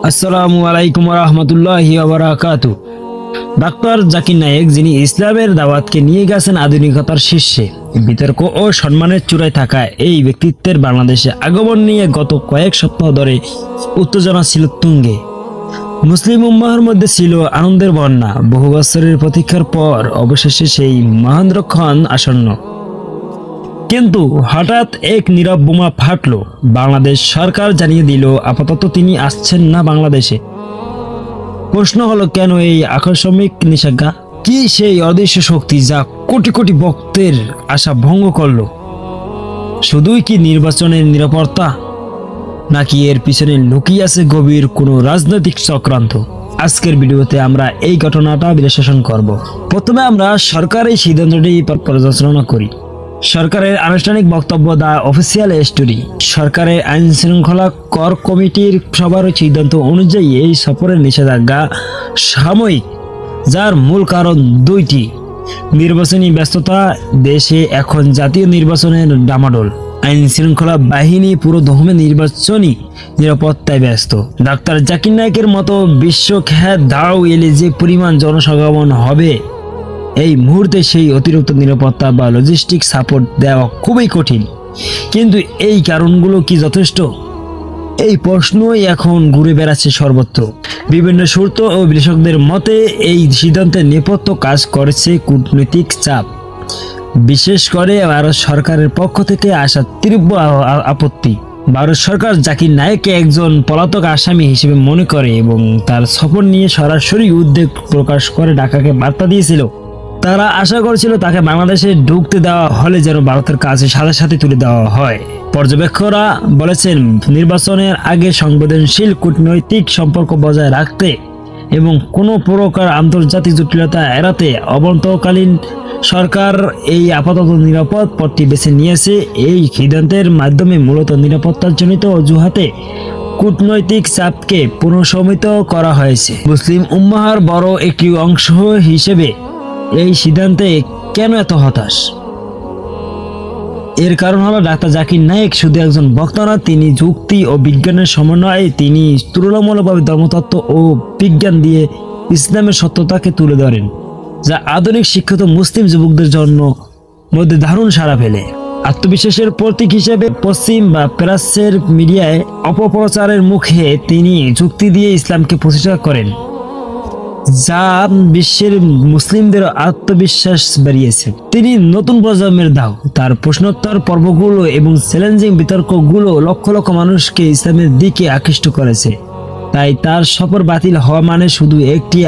আসসালামু আলাইকুম ওয়া রাহমাতুল্লাহি ওয়া বারাকাতুহু। ডাক্তার জাকির নায়েক, যিনি ইসলামের দাওয়াতকে নিয়ে গেছেন আধুনিকতার শীর্ষে, বিতর্ক ও সম্মানের চূড়ায় থাকা এই ব্যক্তিত্বের বাংলাদেশে আগমন নিয়ে গত কয়েক সপ্তাহ ধরে উত্তেজনা ছিল তুঙ্গে। মুসলিম উম্মাহর মধ্যে ছিল আনন্দের বন্যা। বহু বছরের প্রতীক্ষার পর অবশেষে সেই মহেন্দ্রক্ষণ আসন্ন। কিন্তু হঠাৎ এক নীরব বোমা ফাটলো। বাংলাদেশ সরকার জানিয়ে দিল আপাতত তিনি আসছেন না বাংলাদেশে। প্রশ্ন হলো, কেন এই আকস্মিক নিষেধাজ্ঞা? কি সেই অদৃশ্য শক্তি যা কোটি কোটি ভক্তের আশা ভঙ্গ করলো? শুধুই কি নির্বাচনের নিরাপত্তা, নাকি এর পিছনে লুকিয়ে আছে গভীর কোনো রাজনৈতিক চক্রান্ত? আজকের ভিডিওতে আমরা এই ঘটনাটা বিশ্লেষণ করব। প্রথমে আমরা সরকারের সিদ্ধান্তটি পর্যালোচনা করি। সরকারের আনুষ্ঠানিক বক্তব্য, দা অফিসিয়াল স্টোরি। সরকারের আইন শৃঙ্খলা কর কমিটির সবার সিদ্ধান্ত অনুযায়ী এই সফরের নিষেধাজ্ঞা সাময়িক, যার মূল কারণ দুইটি। নির্বাচনী ব্যস্ততা, দেশে এখন জাতীয় নির্বাচনের ডামাডোল। আইন শৃঙ্খলা বাহিনী পুরো দমে নির্বাচনী নিরাপত্তায় ব্যস্ত। ডাক্তার জাকির নায়েকের মতো বিশ্বখ্যাত দাও এলে যে পরিমাণ জনসমাগম হবে, এই মুহূর্তে সেই অতিরিক্ত নিরাপত্তা বা লজিস্টিক সাপোর্ট দেওয়া খুবই কঠিন। কিন্তু এই কারণগুলো কি যথেষ্ট? এই প্রশ্নই এখন ঘুরে বেড়াচ্ছে সর্বত্র। বিভিন্ন সূত্র ও বিশ্লেষকদের মতে এই সিদ্ধান্তে নেপথ্য কাজ করেছে কূটনৈতিক চাপ, বিশেষ করে ভারত সরকারের পক্ষ থেকে আসা তীব্র আপত্তি। ভারত সরকার জাকির নায়েককে একজন পলাতক আসামি হিসেবে মনে করে এবং তার সফর নিয়ে সরাসরি উদ্বেগ প্রকাশ করে ঢাকাকে বার্তা দিয়েছিল। তারা আশা করেছিল তাকে বাংলাদেশে ঢুকতে দেওয়া হলে যেন ভারতের কাছে সাথে সাথে তুলে দেওয়া হয়। পর্যবেক্ষকরা বলেছেন, নির্বাচনের আগে সংবেদনশীল কূটনৈতিক সম্পর্ক বজায় রাখতে এবং কোনো প্রকার আন্তর্জাতিক জটিলতা এড়াতে অবন্তকালীন সরকার এই আপাতত নিরাপদ পথটি বেছে নিয়েছে। এই সিদ্ধান্তের মাধ্যমে মূলত নিরাপত্তাজনিত অজুহাতে কূটনৈতিক চাপকে পুনঃসমিত করা হয়েছে। মুসলিম উম্মাহর বড় একটি অংশ হিসেবে এই সিদ্ধান্তে কেন এত হতাশ? এর কারণ হলো, ডাক্তার জাকির নায়েক শুধু একজন বক্তা না, তিনি যুক্তি ও বিজ্ঞানের সমন্বয়ে তিনি তুলনামূলকভাবে ধর্মতত্ত্ব ও বিজ্ঞান দিয়ে ইসলামের সত্যতাকে তুলে ধরেন, যা আধুনিক শিক্ষিত মুসলিম যুবকদের জন্য মধ্যে দারুণ সাড়া ফেলে। আত্মবিশ্বাসের প্রতীক হিসেবে পশ্চিম বা প্রাচ্যের মিডিয়ায় অপপ্রচারের মুখে তিনি যুক্তি দিয়ে ইসলামকে প্রতিষ্ঠা করেন, যা বিশ্বের মুসলিমদের আত্মবিশ্বাস বাড়িয়েছে। তিনি নতুন প্রজন্মের দাও। তার প্রশ্নোত্তর পর্বগুলো এবং চ্যালেঞ্জিং বিতর্কগুলো লক্ষ লক্ষ মানুষকে ইসলামের দিকে আকৃষ্ট করেছে। তাই তার সফর বাতিল হওয়া মানে শুধু একটি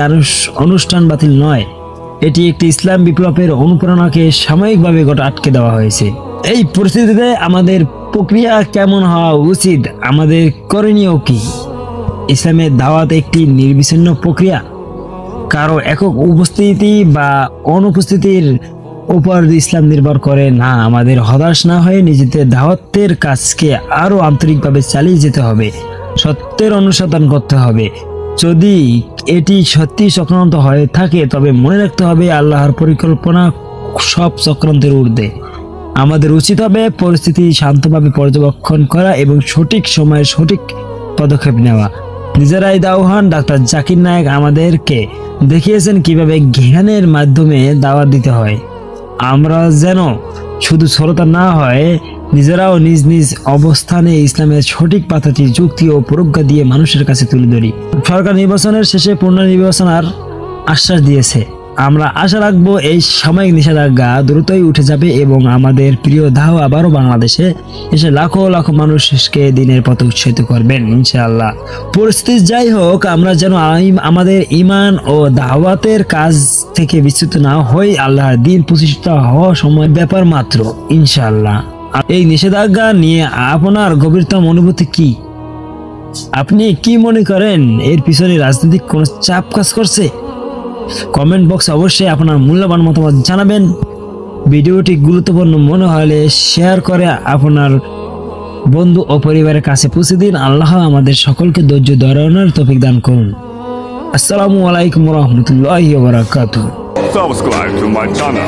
অনুষ্ঠান বাতিল নয়, এটি একটি ইসলাম বিপ্লবের অনুপ্রেরণাকে সাময়িকভাবে আটকে দেওয়া হয়েছে। এই পরিস্থিতিতে আমাদের প্রক্রিয়া কেমন হওয়া উচিত? আমাদের করণীয় কি? ইসলামের দাওয়াত একটি নির্বিচ্ছিন্ন প্রক্রিয়া। কারো একক উপস্থিতি বা অনুপস্থিতির উপর ইসলাম নির্ভর করে না। আমাদের হতাশ না হয়ে নিজেদের দাওয়াতের কাজকে আরো আন্তরিকভাবে চালিয়ে যেতে হবে, সত্যের অনুসন্ধান করতে হবে। যদি এটি সত্যি চক্রান্ত হয়ে থাকে, তবে মনে রাখতে হবে আল্লাহর পরিকল্পনা সব চক্রান্তের ঊর্ধ্বে। আমাদের উচিত হবে পরিস্থিতি শান্তভাবে পর্যবেক্ষণ করা এবং সঠিক সময়ে সঠিক পদক্ষেপ নেওয়া। নিজেরাই দাওয়ান। ডাক্তার জাকির নায়েক আমাদেরকে দেখিয়েছেন কিভাবে জ্ঞানের মাধ্যমে দাওয়াত দিতে হয়। আমরা যেন শুধু শ্রোতা না হয়, নিজেরাও নিজ নিজ অবস্থানে ইসলামের সঠিক পাতাটি যুক্তি ও প্রজ্ঞা দিয়ে মানুষের কাছে তুলে ধরি। সরকার নির্বাচনের শেষে পুনর্নির্বাচনের আশ্বাস দিয়েছে। আমরা আশা রাখবো এই সাময়িক নিষেধাজ্ঞা দ্রুতই উঠে যাবে এবং আমাদের প্রিয় দাও আবারও বাংলাদেশে এসে লাখো লাখো মানুষকে দিনের পথে উৎসাহিত করবেন ইনশাআল্লাহ। পরিস্থিতি যাই হোক, আমরা যেন আমাদের ঈমান ও দাওয়াতের কাজ থেকে বিচ্যুত না হই। আল্লাহর দিন প্রতিষ্ঠিত হওয়া সময় ব্যাপার মাত্র ইনশাআল্লাহ। এই নিষেধাজ্ঞা নিয়ে আপনার গভীরতম অনুভূতি কি? আপনি কি মনে করেন এর পিছনে রাজনৈতিক কোন চাপ কাজ করছে? কমেন্ট বক্সে অবশ্যই আপনার মূল্যবান মতামত জানাবেন। ভিডিওটি গুরুত্বপূর্ণ মনে হলে শেয়ার করে আপনার বন্ধু ও পরিবারের কাছে পৌঁছে দিন। আল্লাহ আমাদের সকলকে ধৈর্য ধারণের তৌফিক দান করুন। আসসালামু আলাইকুম ওয়া রাহমাতুল্লাহি ওয়া বারাকাতুহু। Subscribe to my channel.